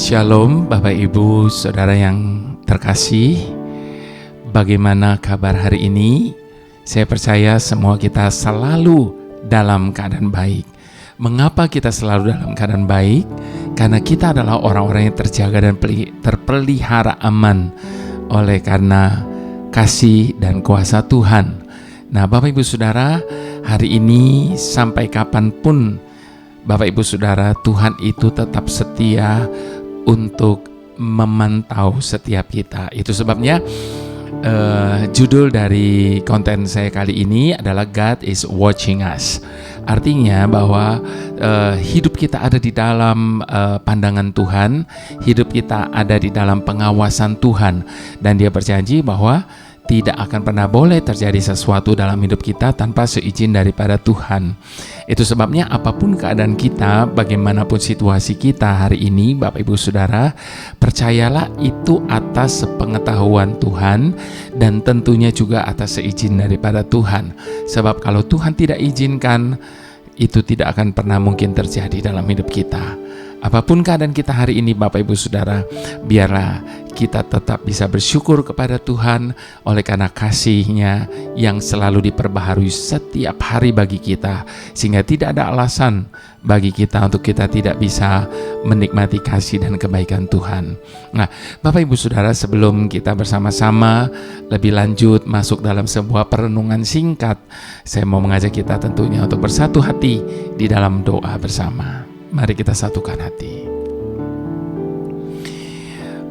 Shalom Bapak Ibu Saudara yang terkasih. Bagaimana kabar hari ini? Saya percaya semua kita selalu dalam keadaan baik. Mengapa kita selalu dalam keadaan baik? Karena kita adalah orang-orang yang terjaga dan terpelihara aman oleh karena kasih dan kuasa Tuhan. Nah Bapak Ibu Saudara, hari ini sampai kapanpun Bapak Ibu Saudara, Tuhan itu tetap setia untuk memantau setiap kita. Itu sebabnya judul dari konten saya kali ini adalah God is watching us. Artinya bahwa hidup kita ada di dalam pandangan Tuhan, hidup kita ada di dalam pengawasan Tuhan, dan Dia berjanji bahwa tidak akan pernah boleh terjadi sesuatu dalam hidup kita tanpa seizin daripada Tuhan. Itu sebabnya apapun keadaan kita, bagaimanapun situasi kita hari ini, Bapak Ibu Saudara, percayalah itu atas sepengetahuan Tuhan dan tentunya juga atas seizin daripada Tuhan. Sebab kalau Tuhan tidak izinkan, itu tidak akan pernah mungkin terjadi dalam hidup kita. Apapun keadaan kita hari ini Bapak Ibu Saudara, biarlah kita tetap bisa bersyukur kepada Tuhan oleh karena kasih-Nya yang selalu diperbaharui setiap hari bagi kita, sehingga tidak ada alasan bagi kita untuk kita tidak bisa menikmati kasih dan kebaikan Tuhan. Nah, Bapak Ibu Saudara, sebelum kita bersama-sama lebih lanjut masuk dalam sebuah perenungan singkat, saya mau mengajak kita tentunya untuk bersatu hati di dalam doa bersama. Mari kita satukan hati.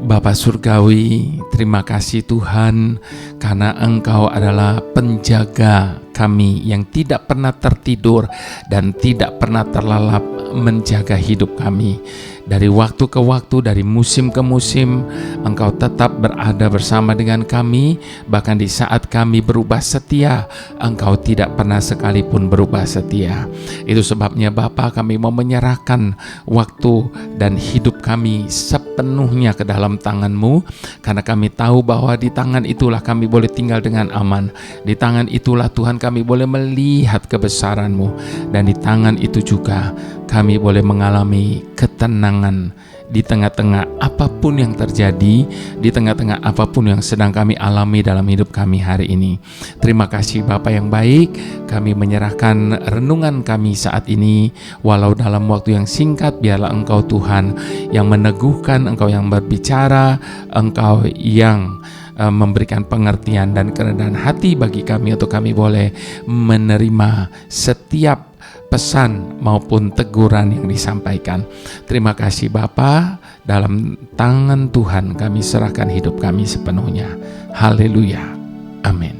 Bapa Surgawi, terima kasih Tuhan karena Engkau adalah penjaga kami yang tidak pernah tertidur dan tidak pernah terlalap menjaga hidup kami. Dari waktu ke waktu, dari musim ke musim, Engkau tetap berada bersama dengan kami. Bahkan di saat kami berubah setia, Engkau tidak pernah sekalipun berubah setia. Itu sebabnya Bapa, kami mau menyerahkan waktu dan hidup kami sepenuhnya ke dalam tangan-Mu, karena kami tahu bahwa di tangan itulah kami boleh tinggal dengan aman. Di tangan itulah Tuhan kami boleh melihat kebesaran-Mu, dan di tangan itu juga kami boleh mengalami ketenangan di tengah-tengah apapun yang terjadi, di tengah-tengah apapun yang sedang kami alami dalam hidup kami hari ini. Terima kasih Bapa yang baik, kami menyerahkan renungan kami saat ini, walau dalam waktu yang singkat, biarlah Engkau Tuhan yang meneguhkan, Engkau yang berbicara, Engkau yang memberikan pengertian dan kerendahan hati bagi kami untuk kami boleh menerima setiap pesan maupun teguran yang disampaikan. Terima kasih Bapa, dalam tangan Tuhan kami serahkan hidup kami sepenuhnya. Haleluya. Amin.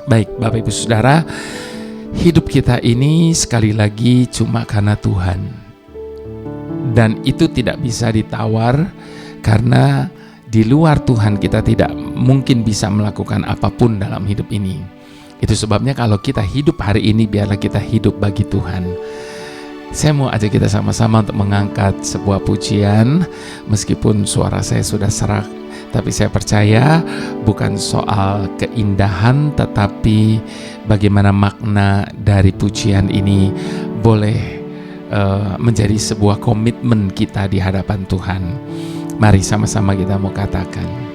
Baik Bapak Ibu Saudara, hidup kita ini sekali lagi cuma karena Tuhan. Dan itu tidak bisa ditawar, karena di luar Tuhan kita tidak mungkin bisa melakukan apapun dalam hidup ini. Itu sebabnya kalau kita hidup hari ini, biarlah kita hidup bagi Tuhan. Saya mau ajak kita sama-sama untuk mengangkat sebuah pujian. Meskipun suara saya sudah serak, tapi saya percaya bukan soal keindahan, tetapi bagaimana makna dari pujian ini boleh menjadi sebuah komitmen kita di hadapan Tuhan. Mari sama-sama kita mau katakan,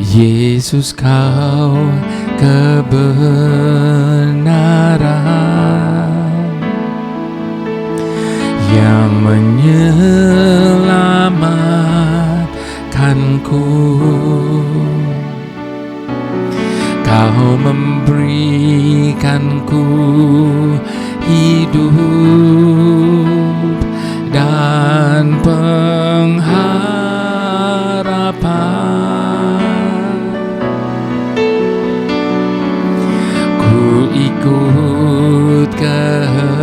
Yesus Kau kebenaran yang menyelamatkanku. Kau memberikanku hidup dan pengharapan. Ikut kehendak-Mu,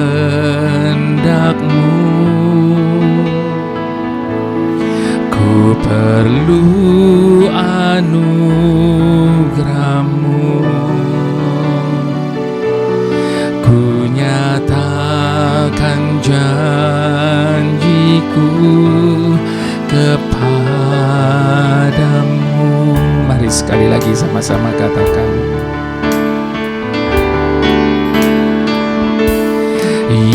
ku perlu anugerah-Mu, ku nyatakan janji-Ku kepadamu. Mari sekali lagi sama-sama katakan,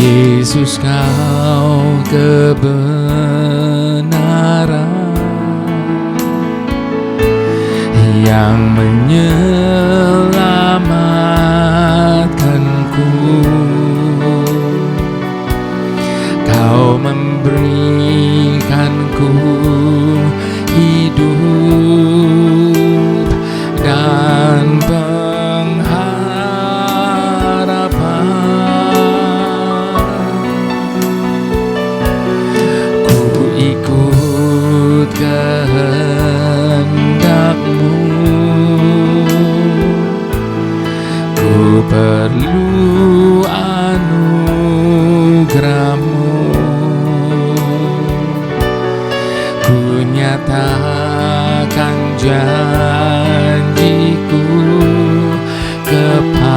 Yesus Kau kebenaran darah yang menyelamatkanku. Kau memberikanku hidup dan pengharapan. Ku ikut kehendak-Mu, ku perlu anugerah-Mu. Ku nyatakan janjiku kepadamu.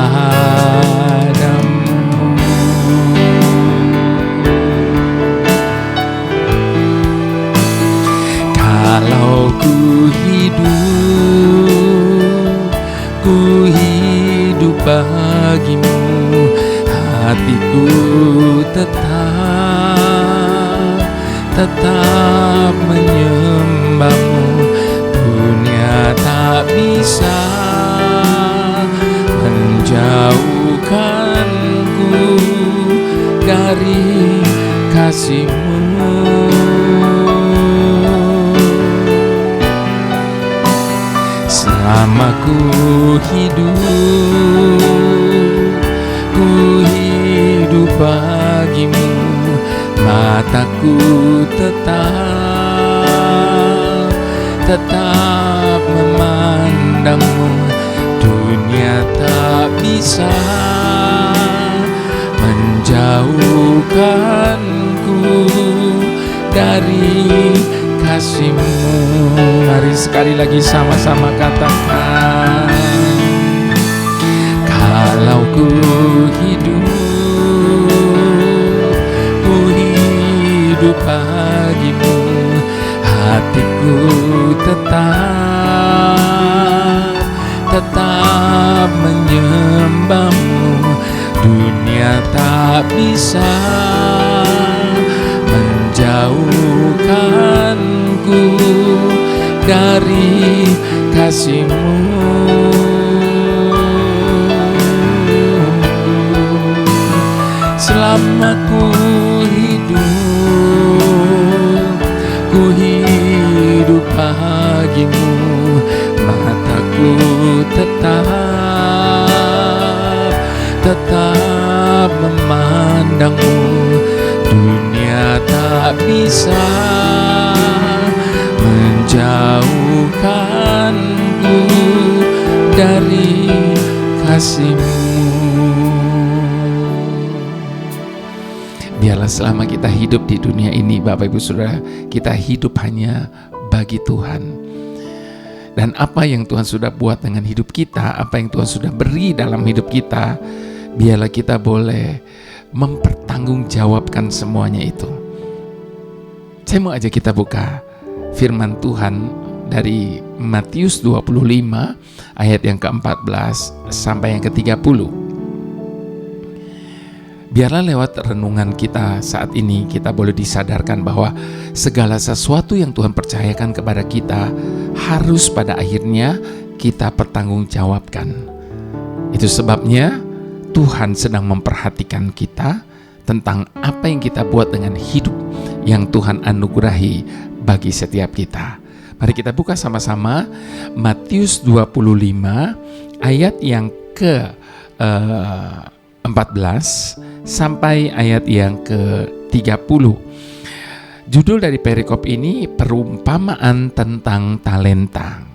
Kalau ku hidup bagi-Mu, hatiku tetap menyembah-Mu. Dunia tak bisa menjauhkanku dari kasih-Mu. Selama ku hidup bagi-Mu, mataku tetap memandang-Mu. Dunia tak bisa menjauhkanku dari kasih-Mu. Mari sekali lagi sama-sama katakan, kalau ku hidup bagi-Mu, hatiku tetap menyembah-Mu. Dunia tak bisa menjauhkanku dari kasih-Mu. Selama ku hidup bagi-Mu, mataku tetap memandang-Mu. Dunia tak bisa menjauhkanku dari kasih-Mu. Biarlah selama kita hidup di dunia ini, Bapak Ibu Saudara, kita hidup hanya bagi Tuhan. Dan apa yang Tuhan sudah buat dengan hidup kita, apa yang Tuhan sudah beri dalam hidup kita, biarlah kita boleh mempertanggungjawabkan semuanya itu. Saya mau ajak kita buka firman Tuhan dari Matius 25 ayat yang ke-14 sampai yang ke-30. Biarlah lewat renungan kita saat ini, kita boleh disadarkan bahwa segala sesuatu yang Tuhan percayakan kepada kita harus pada akhirnya kita pertanggungjawabkan. Itu sebabnya Tuhan sedang memperhatikan kita tentang apa yang kita buat dengan hidup yang Tuhan anugerahi bagi setiap kita. Mari kita buka sama-sama Matius 25 ayat yang ke-14 sampai ayat yang ke-30. Judul dari perikop ini perumpamaan tentang talenta.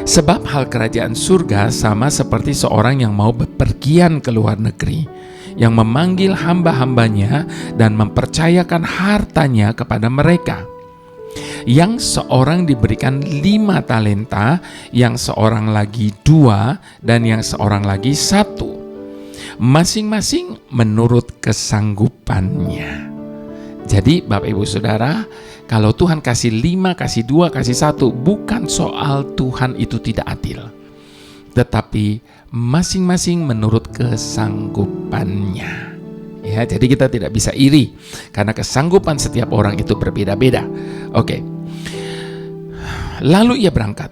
Sebab hal kerajaan surga sama seperti seorang yang mau bepergian ke luar negeri, yang memanggil hamba-hambanya dan mempercayakan hartanya kepada mereka. Yang seorang diberikan 5 talenta, yang seorang lagi 2, dan yang seorang lagi 1. Masing-masing menurut kesanggupannya. Jadi Bapak Ibu Saudara, kalau Tuhan kasih 5, kasih 2, kasih 1, bukan soal Tuhan itu tidak adil, tetapi masing-masing menurut kesanggupannya. Ya, ya. Jadi kita tidak bisa iri karena kesanggupan setiap orang itu berbeda-beda. Oke. Lalu ia berangkat.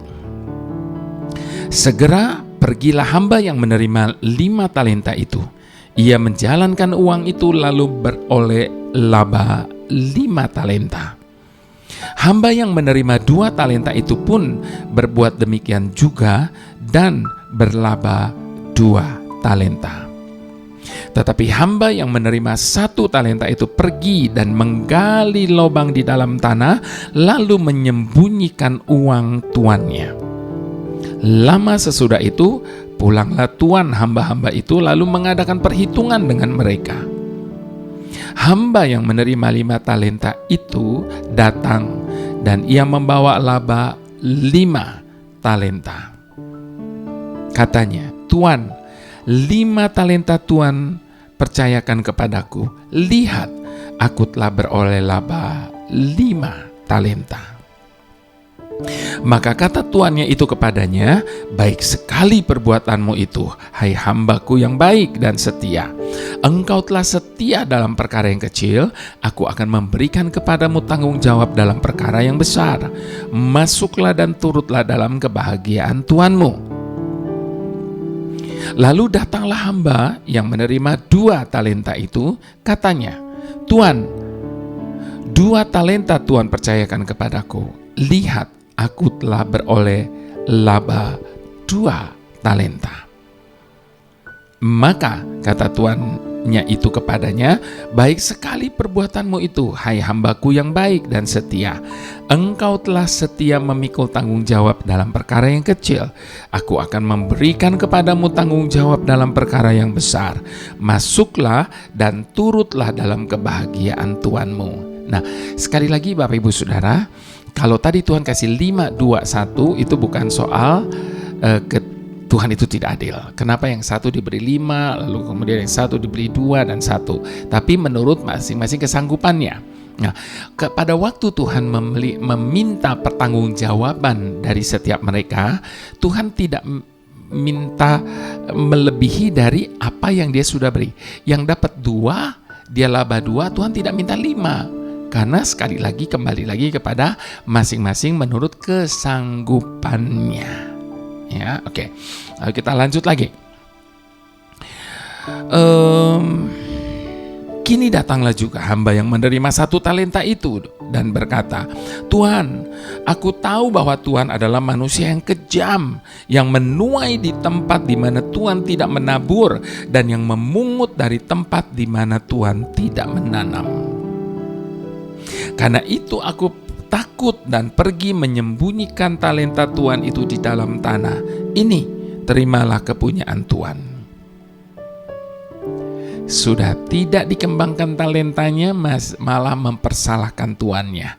Segera pergilah hamba yang menerima 5 talenta itu. Ia menjalankan uang itu lalu beroleh laba 5 talenta. Hamba yang menerima 2 talenta itu pun berbuat demikian juga dan berlaba 2 talenta. Tetapi hamba yang menerima 1 talenta itu pergi dan menggali lubang di dalam tanah, lalu menyembunyikan uang tuannya. Lama sesudah itu, pulanglah tuan hamba-hamba itu lalu mengadakan perhitungan dengan mereka. Hamba yang menerima 5 talenta itu datang dan ia membawa laba 5 talenta. Katanya, "Tuan, 5 talenta Tuan percayakan kepadaku. Lihat, aku telah beroleh laba 5 talenta." Maka kata tuannya itu kepadanya, "Baik sekali perbuatanmu itu, hai hambaku yang baik dan setia. Engkau telah setia dalam perkara yang kecil, aku akan memberikan kepadamu tanggung jawab dalam perkara yang besar. Masuklah dan turutlah dalam kebahagiaan tuanmu." Lalu datanglah hamba yang menerima 2 talenta itu, katanya, "Tuan, 2 talenta Tuan percayakan kepadaku. Lihat, aku telah beroleh laba 2 talenta." Maka kata tuannya itu kepadanya, "Baik sekali perbuatanmu itu, hai hambaku yang baik dan setia. Engkau telah setia memikul tanggung jawab dalam perkara yang kecil. Aku akan memberikan kepadamu tanggung jawab dalam perkara yang besar. Masuklah dan turutlah dalam kebahagiaan tuanmu." Nah, sekali lagi Bapak Ibu Saudara, kalau tadi Tuhan kasih 5, 2, 1 itu bukan soal Tuhan itu tidak adil. Kenapa yang satu diberi 5, lalu kemudian yang satu diberi 2 dan 1. Tapi menurut masing-masing kesanggupannya. Nah, pada waktu Tuhan meminta pertanggungjawaban dari setiap mereka, Tuhan tidak minta melebihi dari apa yang dia sudah beri. Yang dapat 2, dia laba 2, Tuhan tidak minta 5. Karena sekali lagi kembali lagi kepada masing-masing menurut kesanggupannya. Ya, oke. Lalu kita lanjut lagi. Kini datanglah juga hamba yang menerima 1 talenta itu dan berkata, "Tuan, aku tahu bahwa Tuan adalah manusia yang kejam, yang menuai di tempat di mana Tuan tidak menabur dan yang memungut dari tempat di mana Tuan tidak menanam. Karena itu aku takut dan pergi menyembunyikan talenta Tuan itu di dalam tanah. Ini, terimalah kepunyaan Tuan." Sudah tidak dikembangkan talentanya, malah mempersalahkan tuannya.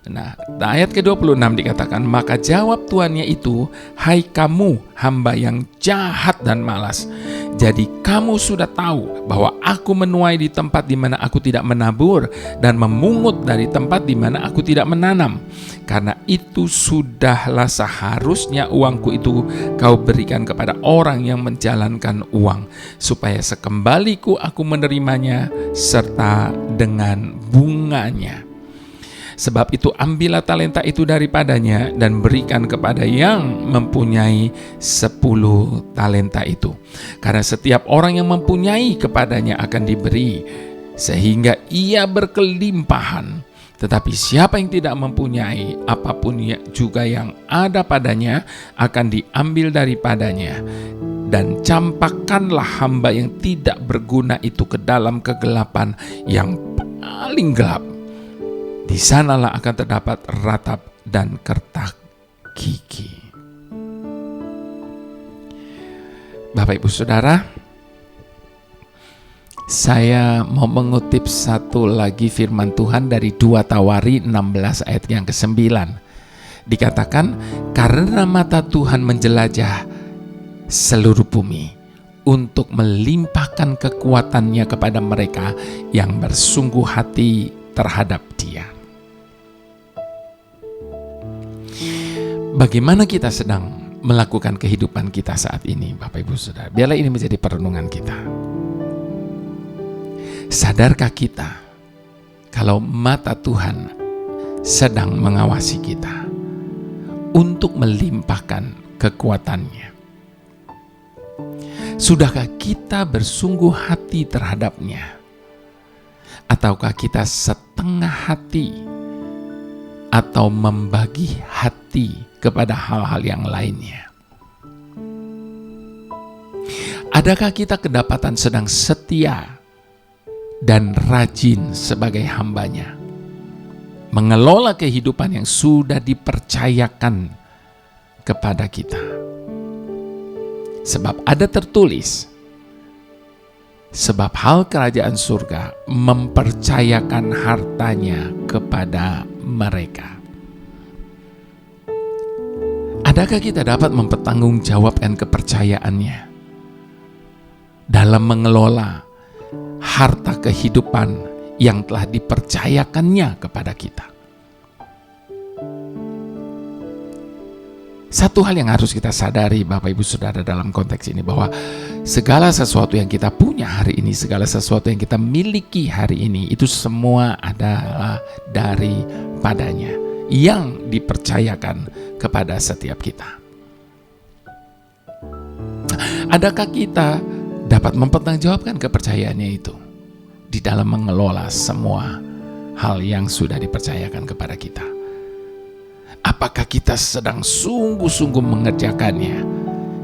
Nah, ayat ke-26 dikatakan, "Maka jawab tuannya itu, hai kamu hamba yang jahat dan malas. Jadi kamu sudah tahu bahwa aku menuai di tempat di mana aku tidak menabur dan memungut dari tempat di mana aku tidak menanam. Karena itu sudahlah seharusnya uangku itu kau berikan kepada orang yang menjalankan uang, supaya sekembaliku aku menerimanya serta dengan bunganya. Sebab itu ambillah talenta itu daripadanya dan berikan kepada yang mempunyai 10 talenta itu. Karena setiap orang yang mempunyai kepadanya akan diberi, sehingga ia berkelimpahan. Tetapi siapa yang tidak mempunyai, apapun juga yang ada padanya akan diambil daripadanya. Dan campakkanlah hamba yang tidak berguna itu ke dalam kegelapan yang paling gelap. Di sanalah akan terdapat ratap dan kertak gigi." Bapak Ibu Saudara, saya mau mengutip satu lagi firman Tuhan dari 2 Tawari 16 ayat yang ke-9. Dikatakan, "Karena mata Tuhan menjelajah seluruh bumi untuk melimpahkan kekuatannya kepada mereka yang bersungguh hati terhadap Dia." Bagaimana kita sedang melakukan kehidupan kita saat ini, Bapak Ibu Saudara? Biarlah ini menjadi perenungan kita. Sadarkah kita kalau mata Tuhan sedang mengawasi kita untuk melimpahkan kekuatannya? Sudahkah kita bersungguh hati terhadapnya? Ataukah kita setengah hati atau membagi hati kepada hal-hal yang lainnya? Adakah kita kedapatan sedang setia dan rajin sebagai hambanya, mengelola kehidupan yang sudah dipercayakan kepada kita? Sebab ada tertulis, sebab hal kerajaan surga mempercayakan hartanya kepada mereka. Adakah kita dapat mempertanggungjawabkan kepercayaannya dalam mengelola harta kehidupan yang telah dipercayakannya kepada kita? Satu hal yang harus kita sadari Bapak Ibu Saudara dalam konteks ini, bahwa segala sesuatu yang kita punya hari ini, segala sesuatu yang kita miliki hari ini, itu semua adalah daripadanya, yang dipercayakan kepada setiap kita. Adakah kita dapat mempertanggungjawabkan kepercayaannya itu di dalam mengelola semua hal yang sudah dipercayakan kepada kita? Apakah kita sedang sungguh-sungguh mengerjakannya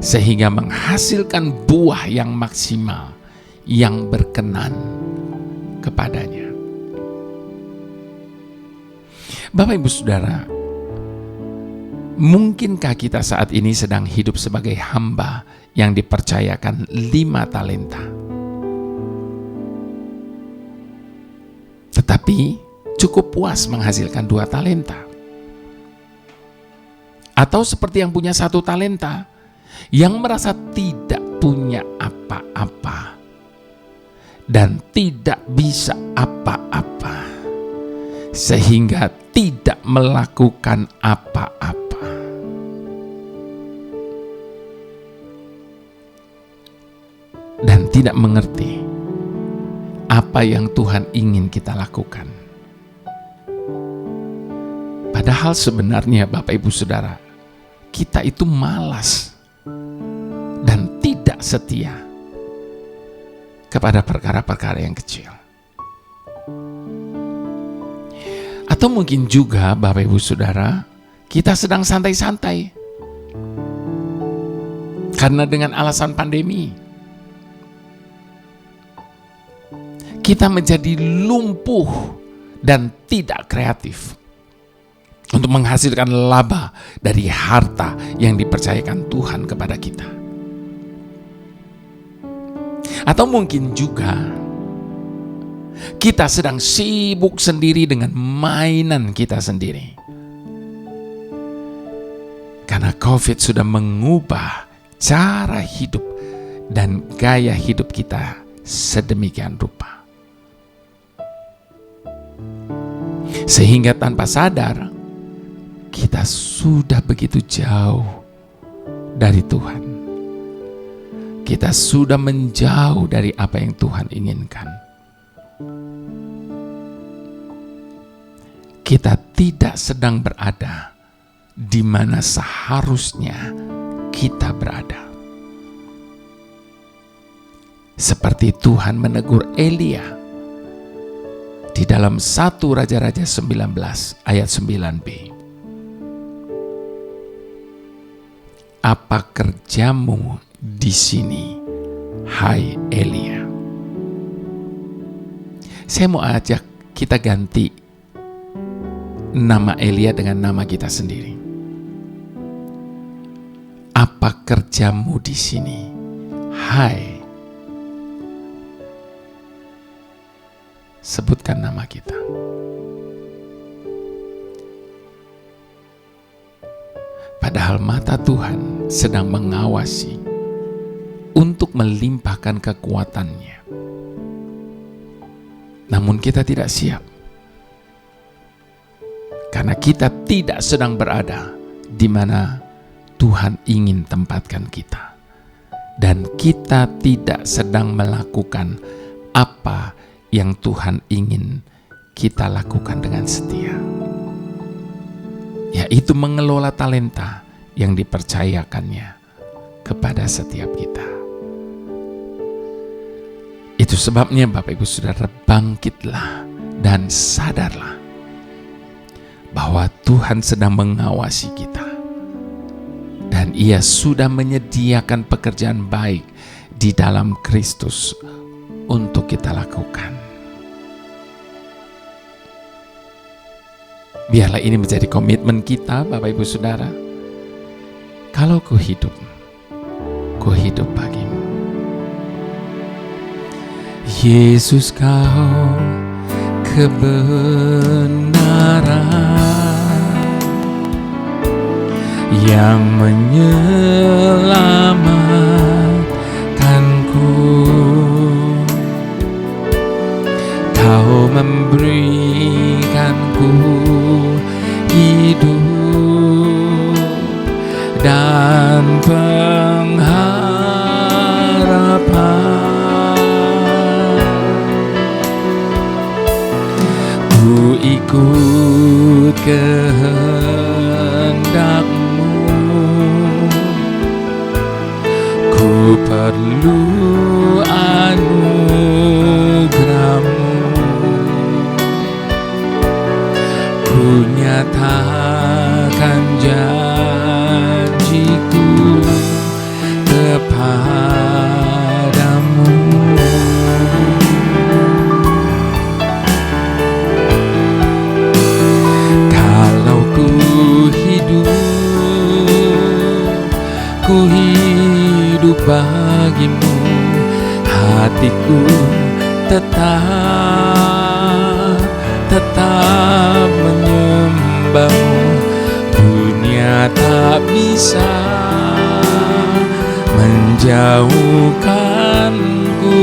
sehingga menghasilkan buah yang maksimal, yang berkenan kepadanya? Bapak Ibu Saudara, mungkinkah kita saat ini sedang hidup sebagai hamba yang dipercayakan 5 talenta, tetapi cukup puas menghasilkan 2 talenta? Atau seperti yang punya 1 talenta, yang merasa tidak punya apa-apa dan tidak bisa apa-apa, sehingga tidak melakukan apa-apa. Dan tidak mengerti apa yang Tuhan ingin kita lakukan. Padahal sebenarnya Bapak Ibu Saudara, kita itu malas dan tidak setia kepada perkara-perkara yang kecil. Atau mungkin juga Bapak Ibu Saudara, kita sedang santai-santai karena dengan alasan pandemi kita menjadi lumpuh dan tidak kreatif untuk menghasilkan laba dari harta yang dipercayakan Tuhan kepada kita. Atau mungkin juga kita sedang sibuk sendiri dengan mainan kita sendiri, karena COVID sudah mengubah cara hidup dan gaya hidup kita sedemikian rupa, sehingga tanpa sadar kita sudah begitu jauh dari Tuhan. Kita sudah menjauh dari apa yang Tuhan inginkan. Kita tidak sedang berada di mana seharusnya kita berada. Seperti Tuhan menegur Elia di dalam 1 Raja-Raja 19 ayat 9b. Apa kerjamu di sini, hai Elia? Saya mau ajak kita ganti nama Elia dengan nama kita sendiri. Apa kerjamu di sini, hai? Sebutkan nama kita. Padahal mata Tuhan sedang mengawasi untuk melimpahkan kekuatannya. Namun kita tidak siap, karena kita tidak sedang berada di mana Tuhan ingin tempatkan kita. Dan kita tidak sedang melakukan apa yang Tuhan ingin kita lakukan dengan setia, yaitu mengelola talenta yang dipercayakannya kepada setiap kita. Itu sebabnya Bapak Ibu Saudara, bangkitlah dan sadarlah bahwa Tuhan sedang mengawasi kita dan Ia sudah menyediakan pekerjaan baik di dalam Kristus untuk kita lakukan. Biarlah ini menjadi komitmen kita, Bapak Ibu Saudara. Kalau ku hidup bagimu. Yesus, Kau kebenaran yang menyelamatkanku. Kau memberikanku hidup dan pengharapan. Ku ikut kehendak-Mu, ku perlu anugerah-Mu. Ku nyatakan janjiku kepadamu. Kalau ku hidup bagimu, hatiku tetap menyembah-Mu. Dunia tak bisa menjauhkanku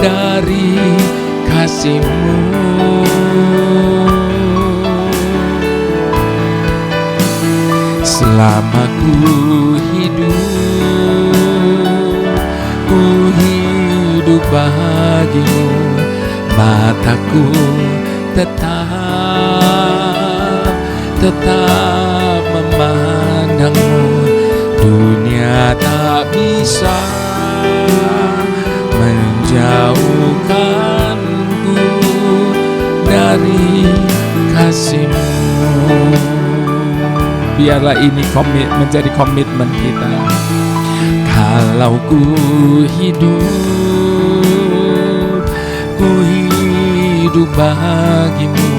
dari kasih-Mu. Selama ku hidup bagimu, mataku tetap memandang-Mu. Dunia tak bisa menjauhkanku dari kasih-Mu. Biarlah ini menjadi komitmen kita. Kalau ku hidup bagimu,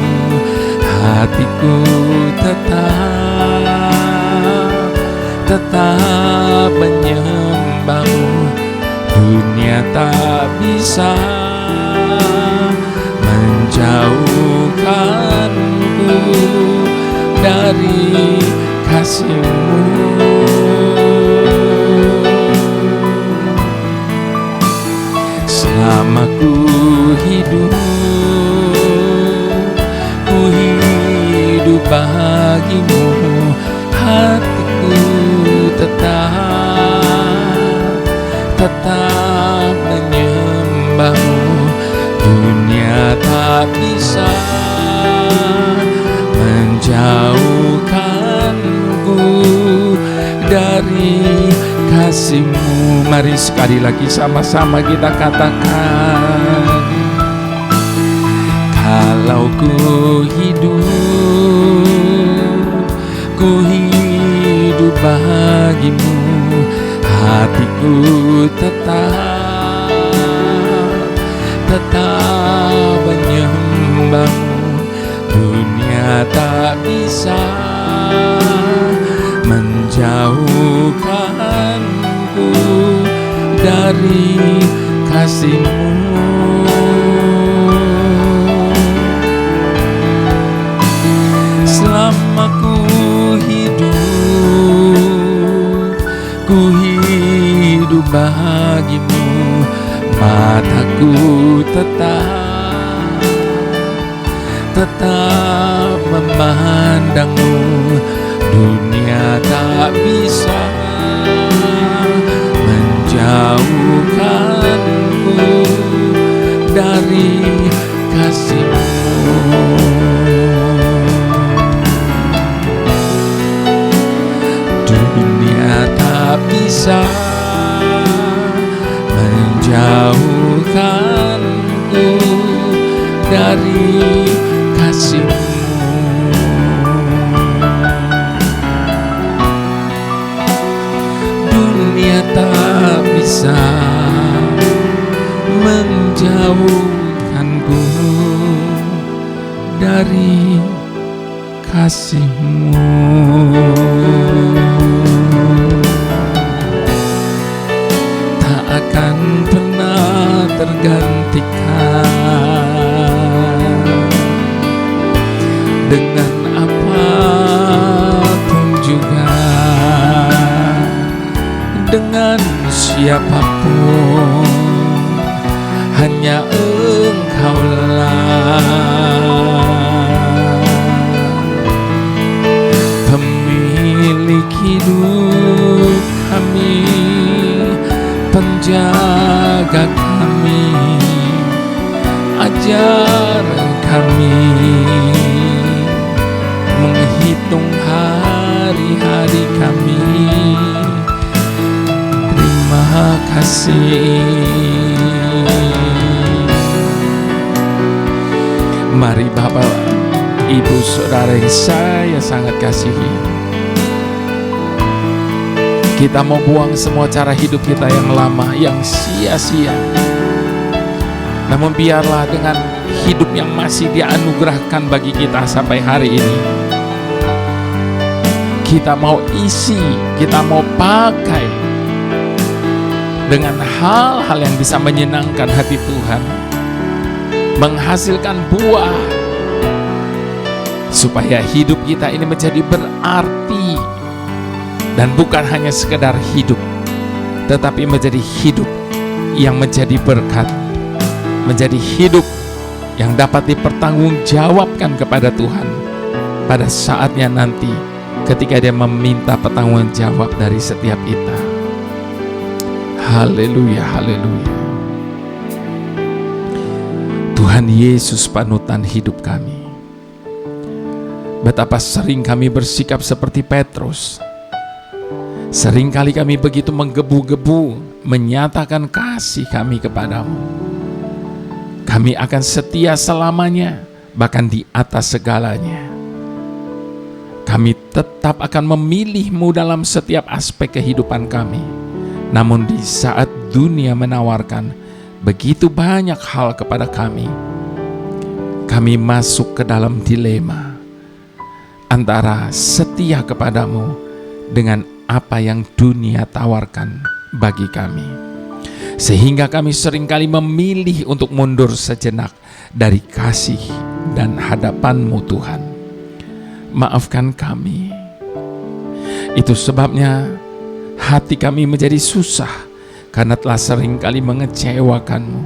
hatiku tetap menyembah-Mu. Dunia tak bisa menjauhkanku dari kasih-Mu. Selama ku hidup bagimu, hatiku tetap menyembah-Mu. Dunia tak bisa menjauhkanku dari kasih-Mu. Mari sekali lagi sama-sama kita katakan. Kalau ku hidup bagimu, hatiku tetap menyembah-Mu. Dunia tak bisa menjauhkanku dari kasih-Mu. Selama ku hidup bagimu, mataku tetap memandang-Mu. Dunia tak bisa menjauhkanku dari bisa menjauhkanku dari kasih-Mu. Dunia tak bisa menjauhkanku dari kasih-Mu. Tak akan pernah tergantikan dengan apapun juga, dengan siapapun, hanya Engkaulah pemilik hidup kami, penjaga kami, ajar kami menghitung hari-hari kami. Terima kasih. Mari Bapak, Ibu, Saudara yang saya sangat kasihi, kita mau buang semua cara hidup kita yang lama, yang sia-sia. Namun biarlah dengan hidup yang masih dianugerahkan bagi kita sampai hari ini, kita mau isi, kita mau pakai dengan hal-hal yang bisa menyenangkan hati Tuhan, menghasilkan buah, supaya hidup kita ini menjadi berarti dan bukan hanya sekedar hidup, tetapi menjadi hidup yang menjadi berkat, menjadi hidup yang dapat dipertanggungjawabkan kepada Tuhan pada saatnya nanti ketika Dia meminta pertanggungjawab dari setiap kita. Haleluya, haleluya. Tuhan Yesus panutan hidup kami. Betapa sering kami bersikap seperti Petrus. Seringkali kami begitu menggebu-gebu menyatakan kasih kami kepadamu. Kami akan setia selamanya, bahkan di atas segalanya. Kami tetap akan memilih-Mu dalam setiap aspek kehidupan kami. Namun di saat dunia menawarkan begitu banyak hal kepada kami, kami masuk ke dalam dilema antara setia kepadamu dengan apa yang dunia tawarkan bagi kami. Sehingga kami seringkali memilih untuk mundur sejenak dari kasih dan hadapan-Mu Tuhan. Maafkan kami. Itu sebabnya hati kami menjadi susah karena telah seringkali mengecewakan-Mu.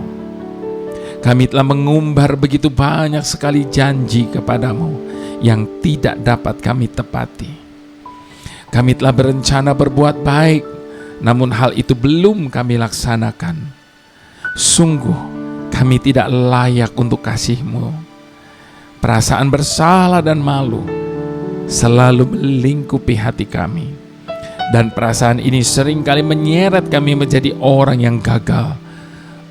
Kami telah mengumbar begitu banyak sekali janji kepadamu yang tidak dapat kami tepati. Kami telah berencana berbuat baik, namun hal itu belum kami laksanakan. Sungguh kami tidak layak untuk kasih-Mu. Perasaan bersalah dan malu selalu melingkupi hati kami. Dan perasaan ini seringkali menyeret kami menjadi orang yang gagal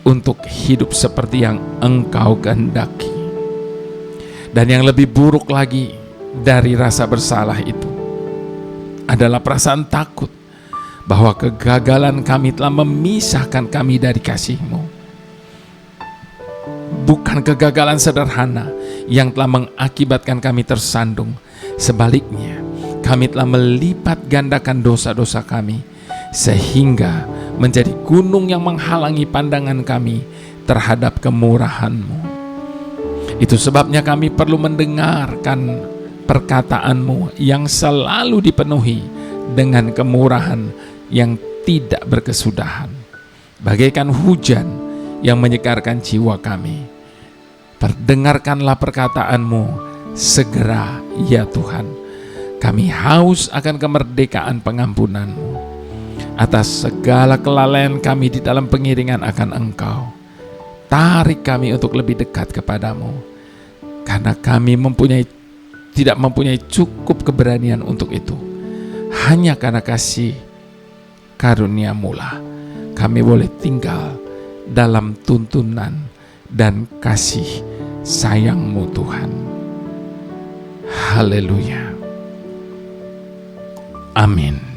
untuk hidup seperti yang Engkau kehendaki. Dan yang lebih buruk lagi dari rasa bersalah itu adalah perasaan takut bahwa kegagalan kami telah memisahkan kami dari kasih-Mu. Bukan kegagalan sederhana yang telah mengakibatkan kami tersandung. Sebaliknya, kami telah melipat gandakan dosa-dosa kami, sehingga menjadi gunung yang menghalangi pandangan kami terhadap kemurahan-Mu. Itu sebabnya kami perlu mendengarkan perkataan-Mu yang selalu dipenuhi dengan kemurahan yang tidak berkesudahan, bagaikan hujan yang menyegarkan jiwa kami. Perdengarkanlah perkataan-Mu segera, ya Tuhan. Kami haus akan kemerdekaan pengampunan-Mu atas segala kelalaian kami di dalam pengiringan akan Engkau. Tarik kami untuk lebih dekat kepadamu, karena kami tidak mempunyai cukup keberanian untuk itu. Hanya karena kasih karunia-Mu-lah kami boleh tinggal dalam tuntunan dan kasih sayang-Mu Tuhan. Haleluya. Amin.